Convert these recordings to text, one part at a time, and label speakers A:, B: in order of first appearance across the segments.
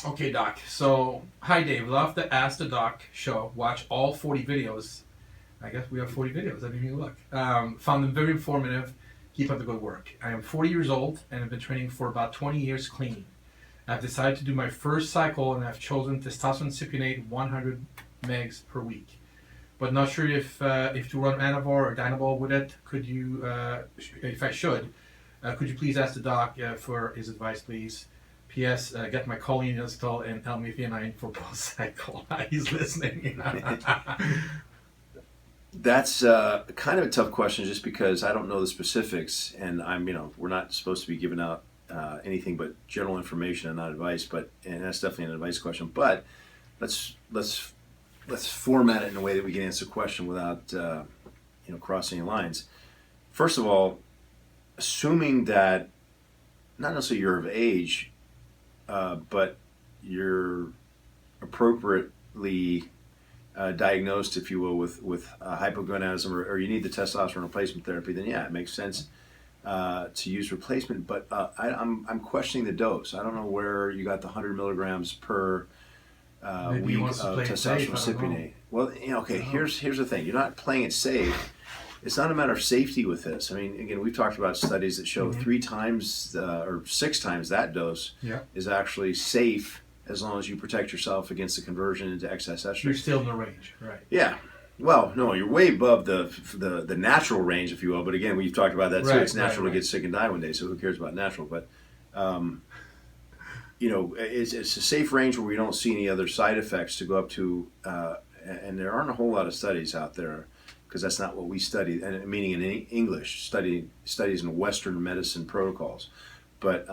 A: Okay, Doc. So, hi, Dave. Love the Ask the Doc show. Watch all 40 videos. I guess we have 40 videos. I didn't even look. Found them very informative. Keep up the good work. I am 40 years old and have been training for about 20 years clean. I've decided to do my first cycle and I've chosen testosterone cypionate 100 megs per week. But not sure if to run Anabol or Dynabol with it. Could you, if I should, could you please ask the doc for his advice, please? P.S. Get my choline installed and L-methionine for post-cycle. He's listening.
B: That's kind of a tough question, just because I don't know the specifics, and we're not supposed to be giving out anything but general information and not advice. And that's definitely an advice question. But let's format it in a way that we can answer the question without crossing any lines. First of all, assuming that not necessarily you're of age, but you're appropriately diagnosed, if you will, with hypogonadism, or you need the testosterone replacement therapy, then yeah, it makes sense to use replacement. But I'm questioning the dose. I don't know where you got the 100 milligrams per week of testosterone cypionate. Well, okay. Here's the thing. You're not playing it safe. It's not a matter of safety with this. I mean, again, we've talked about studies that show 3 times or 6 times that dose is actually safe, as long as you protect yourself against the conversion into excess estrogen.
A: You're still in the range, right?
B: Yeah. Well, no, you're way above the natural range, if you will. But again, we've talked about that too. It's natural to get sick and die one day, so who cares about natural? But it's a safe range where we don't see any other side effects to go up to, and there aren't a whole lot of studies out there, because that's not what we study, and meaning in English, studies in Western medicine protocols. But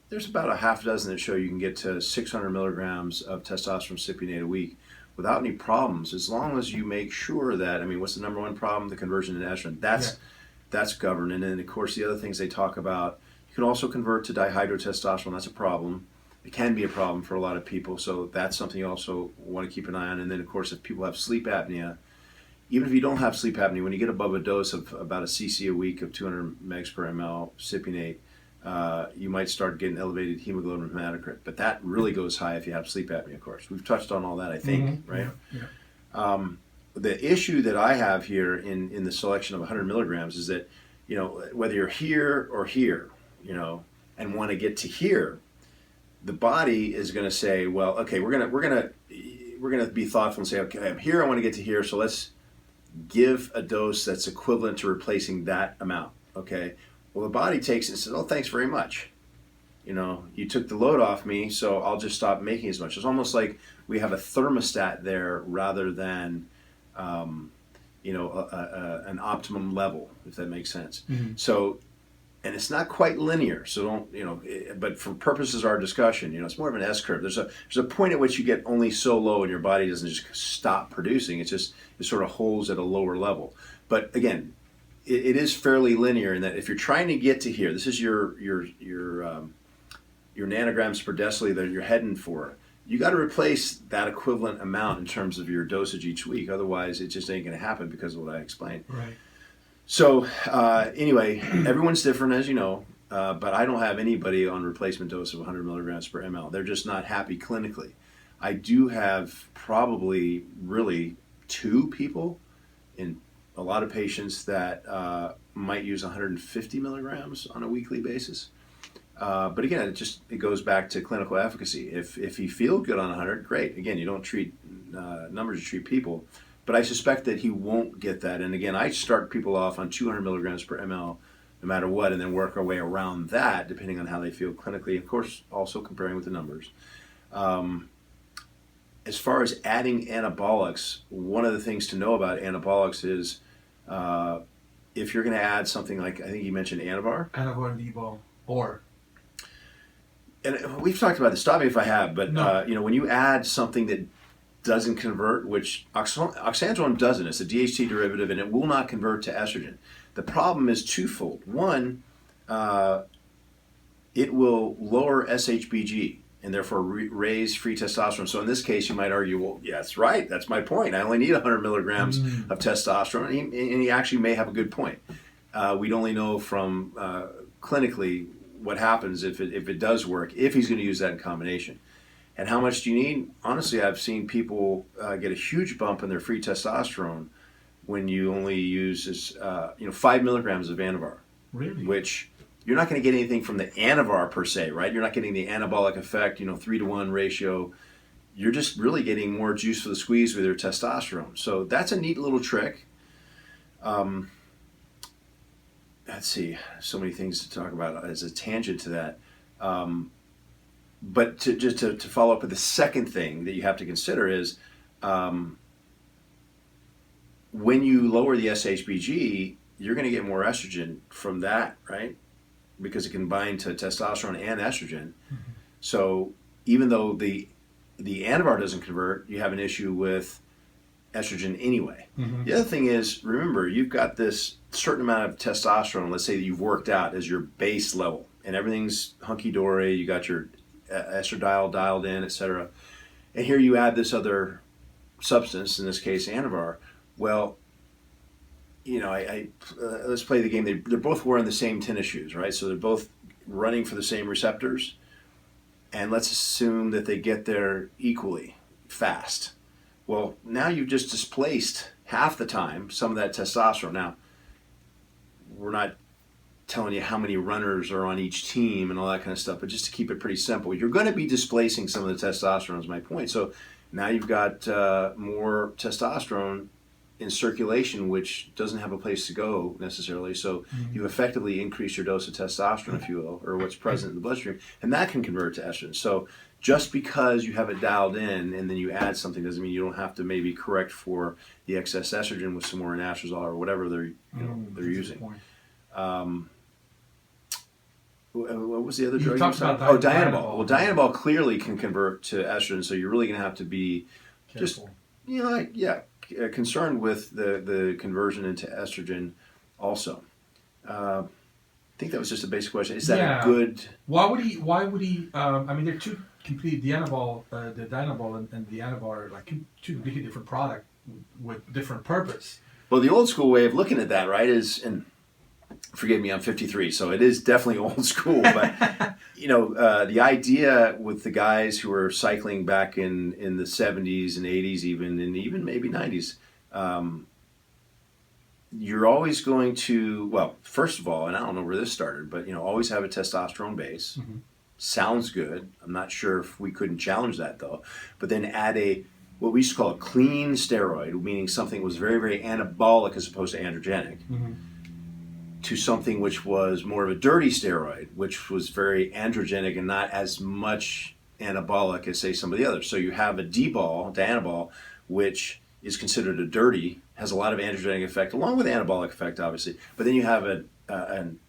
B: there's about a half dozen that show you can get to 600 milligrams of testosterone cypionate a week without any problems, as long as you make sure that, what's the number one problem? The conversion into estrogen. That's governed. And then, of course, the other things they talk about, you can also convert to dihydrotestosterone. That's a problem. It can be a problem for a lot of people, so that's something you also want to keep an eye on. And then, of course, if people have sleep apnea, even if you don't have sleep apnea, when you get above a dose of about a cc a week of 200 megs per ml cypionate, you might start getting elevated hemoglobin hematocrit. But that really goes high if you have sleep apnea, of course. We've touched on all that, I think, right? Yeah. The issue that I have here in the selection of 100 milligrams is that, whether you're here or here, and want to get to here, the body is going to say, well, okay, we're gonna be thoughtful and say, okay, I'm here, I want to get to here, so let's give a dose that's equivalent to replacing that amount. Okay. Well, the body takes it and says, oh, thanks very much. You took the load off me, so I'll just stop making as much. It's almost like we have a thermostat there rather than, an optimum level, if that makes sense. So, and it's not quite linear. So don't, but for purposes of our discussion, it's more of an S curve. There's a point at which you get only so low and your body doesn't just stop producing. It sort of holds at a lower level. But again, it is fairly linear in that if you're trying to get to here, this is your nanograms per deciliter you're heading for. You got to replace that equivalent amount in terms of your dosage each week. Otherwise, it just ain't going to happen because of what I explained.
A: Right.
B: So anyway, everyone's different, as you know, but I don't have anybody on replacement dose of 100 milligrams per ml. They're just not happy clinically. I do have probably really 2 people in a lot of patients that might use 150 milligrams on a weekly basis. But again, it goes back to clinical efficacy. If you feel good on 100, great. Again, you don't treat numbers, you treat people. But I suspect that he won't get that. And again, I start people off on 200 milligrams per ml no matter what, and then work our way around that depending on how they feel clinically. Of course, also comparing with the numbers. As far as adding anabolics, one of the things to know about anabolics is if you're going to add something like, I think you mentioned Anavar.
A: Anavar and Evo, or.
B: And we've talked about this, stop me if I have, but
A: no.
B: When you add something that doesn't convert, which oxandrolone doesn't. It's a DHT derivative, and it will not convert to estrogen. The problem is twofold. One, it will lower SHBG and therefore raise free testosterone. So in this case, you might argue, well, yeah, that's right. That's my point. I only need 100 milligrams of testosterone. And he actually may have a good point. We'd only know from clinically what happens if it does work, if he's going to use that in combination. And how much do you need? Honestly, I've seen people get a huge bump in their free testosterone when you only use 5 milligrams of Anavar.
A: Really?
B: Which you're not going to get anything from the Anavar per se, right? You're not getting the anabolic effect, 3-to-1 ratio. You're just really getting more juice for the squeeze with your testosterone. So that's a neat little trick. Let's see, so many things to talk about as a tangent to that. But to follow up with the second thing that you have to consider is when you lower the SHBG, you're going to get more estrogen from that, right? Because it can bind to testosterone and estrogen. Mm-hmm. So even though the Anavar doesn't convert, you have an issue with estrogen anyway. Mm-hmm. The other thing is, remember, you've got this certain amount of testosterone, let's say that you've worked out as your base level, and everything's hunky-dory, you got your estradiol dialed in, etc. And here you add this other substance, in this case Anavar. Well, let's play the game. They're both wearing the same tennis shoes, right? So they're both running for the same receptors. And let's assume that they get there equally fast. Well, now you've just displaced half the time some of that testosterone. Now, we're not telling you how many runners are on each team and all that kind of stuff, but just to keep it pretty simple, you're going to be displacing some of the testosterone is my point. So now you've got more testosterone in circulation, which doesn't have a place to go necessarily. So you effectively increase your dose of testosterone, if you will, or what's present in the bloodstream, and that can convert to estrogen. So just because you have it dialed in and then you add something doesn't mean you don't have to maybe correct for the excess estrogen with some more anastrozole or whatever they're using. What was the other drug? You talked about Dianabol. Well, Dianabol clearly can convert to estrogen, so you're really going to have to be careful. Concerned with the conversion into estrogen also. I think that was just a basic question. Is that a good...
A: Why would he, I mean, they're two complete, the Dianabol and the Anavar, like two completely different product with different purpose.
B: Well, the old school way of looking at that, right, is, and forgive me, I'm 53, so it is definitely old school, but the idea with the guys who were cycling back in the 70s and 80s even, and even maybe 90s, you're always going to, well, first of all, and I don't know where this started, but always have a testosterone base. Mm-hmm. Sounds good. I'm not sure if we couldn't challenge that though, but then add what we used to call a clean steroid, meaning something was very, very anabolic as opposed to androgenic. Mm-hmm. To something which was more of a dirty steroid, which was very androgenic and not as much anabolic as, say, some of the others. So you have a Dianabol, which is considered a dirty, has a lot of androgenic effect, along with anabolic effect, obviously. But then you have an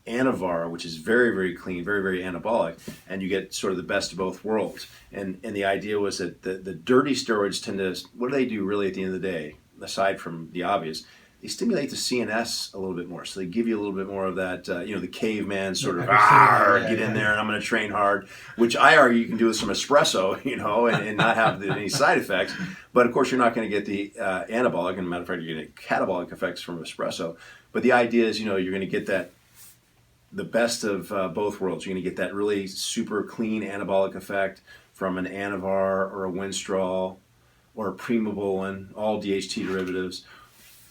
B: Anavar, which is very, very clean, very, very anabolic, and you get sort of the best of both worlds. And the idea was that the dirty steroids tend to, what do they do really at the end of the day, aside from the obvious? They stimulate the CNS a little bit more. So they give you a little bit more of that, the caveman sort of, get in there and I'm going to train hard, which I argue you can do with some espresso, and not have any side effects. But of course, you're not going to get the anabolic, and as a matter of fact, you're going to get catabolic effects from espresso. But the idea is, you're going to get the best of both worlds. You're going to get that really super clean anabolic effect from an Anavar or a Winstrol or a Primobolan, all DHT derivatives.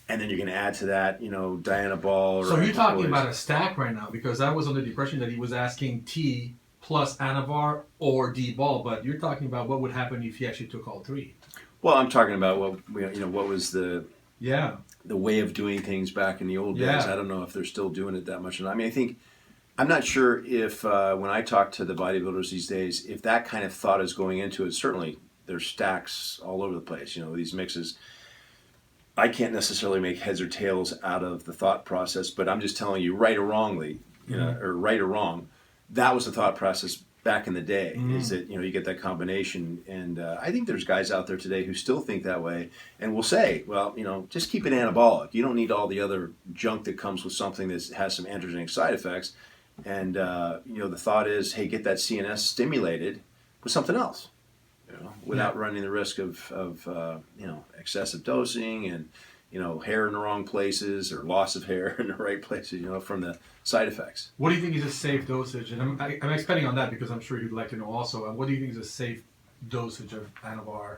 B: And then you're going to add to that, Dianabol.
A: So you're talking about a stack right now, because I was under the impression that he was asking T plus Anavar or D-ball, but you're talking about what would happen if he actually took all three.
B: Well, I'm talking about what was the way of doing things back in the old days. I don't know if they're still doing it that much. I mean, I'm not sure if when I talk to the bodybuilders these days, if that kind of thought is going into it. Certainly, there's stacks all over the place. These mixes. I can't necessarily make heads or tails out of the thought process, but I'm just telling you, right or wrongly, or right or wrong, that was the thought process back in the day, is that, you get that combination. And I think there's guys out there today who still think that way and will say, well, just keep it anabolic. You don't need all the other junk that comes with something that has some androgenic side effects. And, the thought is, hey, get that CNS stimulated with something else, without running the risk of excessive dosing and, hair in the wrong places or loss of hair in the right places, from the side effects.
A: What do you think is a safe dosage? And I'm expanding on that because I'm sure you'd like to know also. What do you think is a safe dosage of Anavar?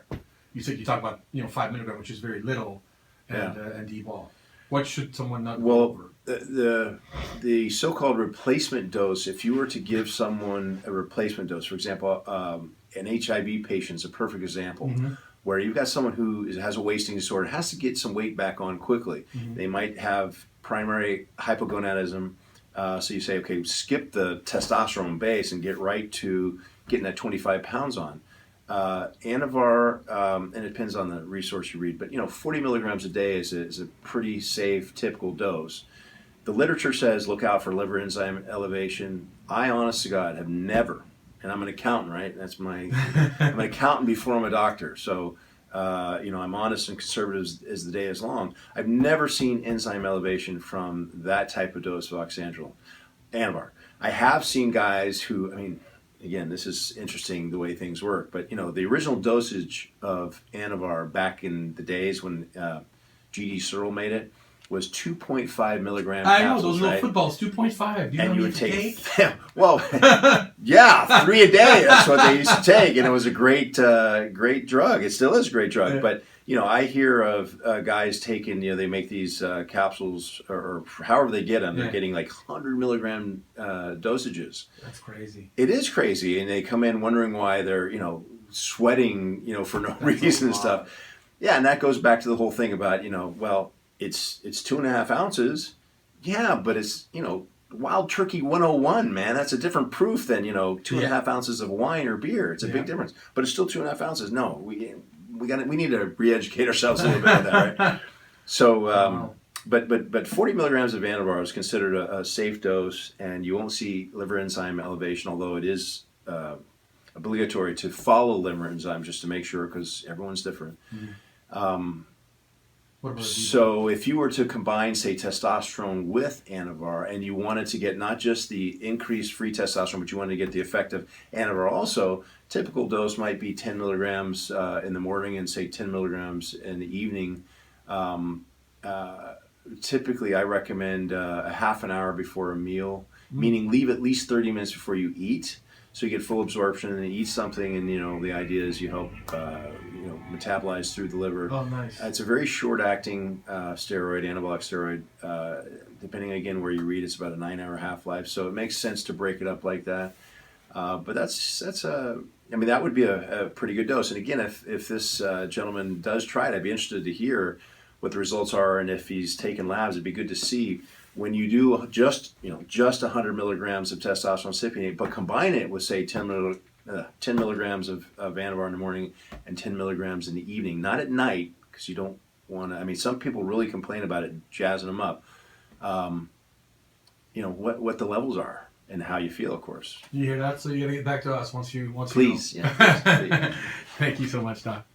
A: You talk about 5 milligrams, which is very little, and D-ball. What should someone not go over?
B: The so-called replacement dose, if you were to give someone a replacement dose, for example, an HIV patient is a perfect example, where you've got someone who has a wasting disorder, has to get some weight back on quickly. They might have primary hypogonadism, so you say, okay, skip the testosterone base and get right to getting that 25 pounds on. Anavar, and it depends on the resource you read, but 40 milligrams a day is a pretty safe, typical dose. The literature says look out for liver enzyme elevation. I, honest to God, have never, and I'm an accountant, right? That's I'm an accountant before I'm a doctor, so I'm honest and conservative as the day is long. I've never seen enzyme elevation from that type of dose of Anavar. I have seen guys who, again, this is interesting the way things work, but the original dosage of Anavar back in the days when G.D. Searle made it was 2.5 milligram capsules.
A: I know, those little footballs, 2.5. Do you know
B: you
A: you
B: would
A: take?
B: Well, yeah, 3 a day. That's what they used to take, and it was a great drug. It still is a great drug, but I hear of guys taking, they make these capsules or however they get them. They're getting like 100 milligram dosages.
A: That's crazy.
B: It is crazy, and they come in wondering why they're sweating for no reason and stuff. Yeah, and that goes back to the whole thing about well, it's 2.5 ounces. Yeah, but it's Wild Turkey 101, man. That's a different proof than 2.5 ounces of wine or beer. It's a big difference, but it's still 2.5 ounces. No, we need to re-educate ourselves a little bit on that, right? So, but 40 milligrams of Anavar is considered a safe dose, and you won't see liver enzyme elevation, although it is obligatory to follow liver enzymes just to make sure, because everyone's different. So if you were to combine, say, testosterone with Anavar, and you wanted to get not just the increased free testosterone, but you wanted to get the effect of Anavar also, typical dose might be 10 milligrams in the morning and, say, 10 milligrams in the evening. Typically, I recommend a half an hour before a meal, meaning leave at least 30 minutes before you eat, so you get full absorption, and then you eat something, and the idea is you help metabolize through the liver.
A: Oh, nice.
B: It's a very short-acting steroid, anabolic steroid. Depending again where you read, it's about a 9-hour half-life, so it makes sense to break it up like that. But that would be a pretty good dose. And again, if this gentleman does try it, I'd be interested to hear what the results are, and if he's taken labs, it'd be good to see. When you do just 100 milligrams of testosterone cypionate, but combine it with, say, 10 milligrams of Anavar in the morning and 10 milligrams in the evening, not at night, because you don't want to. Some people really complain about it jazzing them up. What the levels are and how you feel, of course.
A: You hear that? So you got to get back to us once you.
B: Please,
A: Please. Thank you so much, Doc.